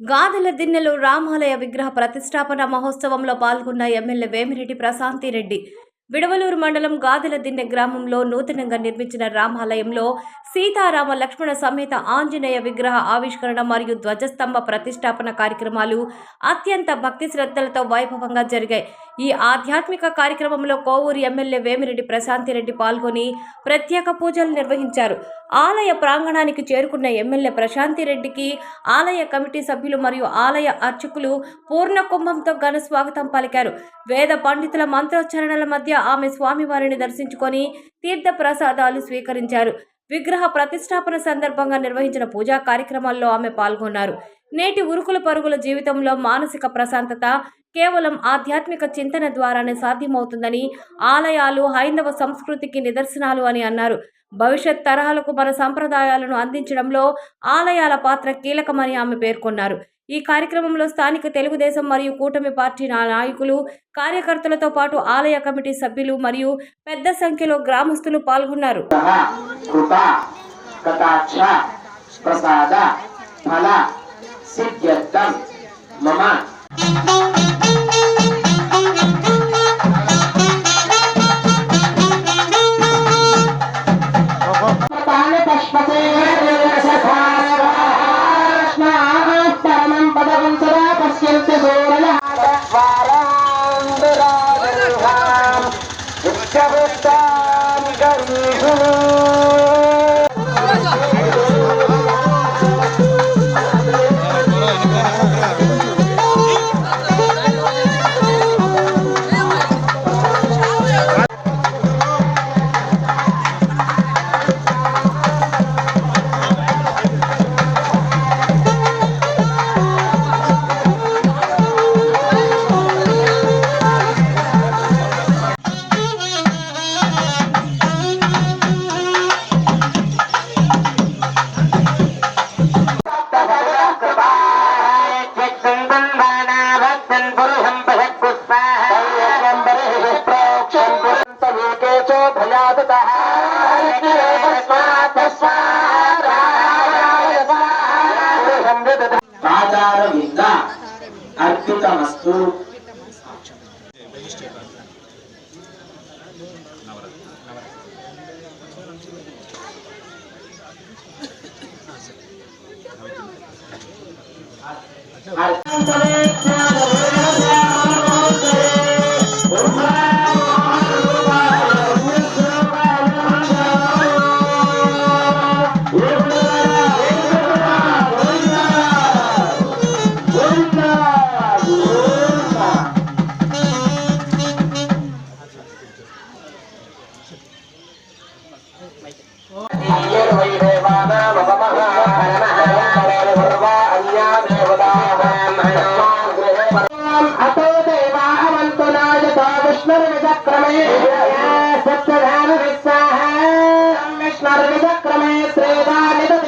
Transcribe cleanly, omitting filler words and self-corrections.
గాదెల దిన్నెలో రామాలయ విగ్రహ ప్రతిష్టాపన మహోత్సవంలో పాల్గొన్న ఎమ్మెల్యే వేమిరెడ్డి ప్రశాంతిరెడ్డి. విడవలూరు మండలం గాదెల దిన్నె గ్రామంలో నూతనంగా నిర్మించిన రామాలయంలో సీతారామ లక్ష్మణ సమేత ఆంజనేయ విగ్రహ ఆవిష్కరణ మరియు ధ్వజస్తంభ ప్రతిష్టాపన కార్యక్రమాలు అత్యంత భక్తి శ్రద్ధలతో వైభవంగా జరిగాయి. ఈ ఆధ్యాత్మిక కార్యక్రమంలో కోవూరు ఎమ్మెల్యే వేమిరెడ్డి ప్రశాంతిరెడ్డి పాల్గొని ప్రత్యేక పూజలు నిర్వహించారు. ఆలయ ప్రాంగణానికి చేరుకున్న ఎమ్మెల్యే ప్రశాంతిరెడ్డికి ఆలయ కమిటీ సభ్యులు మరియు ఆలయ అర్చకులు పూర్ణ కుంభంతో ఘన స్వాగతం పలికారు. వేద పండితుల మంత్రోచ్చరణల మధ్య ఆమె స్వామివారిని దర్శించుకొని తీర్థ ప్రసాదాలు స్వీకరించారు. విగ్రహ ప్రతిష్టాపన సందర్భంగా నిర్వహించిన పూజా కార్యక్రమాల్లో ఆమె పాల్గొన్నారు. నేటి ఉరుకుల పరుగుల జీవితంలో మానసిక ప్రశాంతత కేవలం ఆధ్యాత్మిక చింతన ద్వారానే సాధ్యమవుతుందని, ఆలయాలు హైందవ సంస్కృతికి నిదర్శనాలు అని అన్నారు. భవిష్యత్ తరాలకు మన సంప్రదాయాలను అందించడంలో ఆలయాల పాత్ర కీలకమని ఆమె పేర్కొన్నారు. ఈ కార్యక్రమంలో స్థానిక తెలుగుదేశం మరియు కూటమి పార్టీ నాయకులు, కార్యకర్తలతో పాటు ఆలయ కమిటీ సభ్యులు మరియు పెద్ద సంఖ్యలో గ్రామస్తులు పాల్గొన్నారు. ఆచారవింద అర్పితమస్తు. సత్యధార విశ్వాహ విష్ణు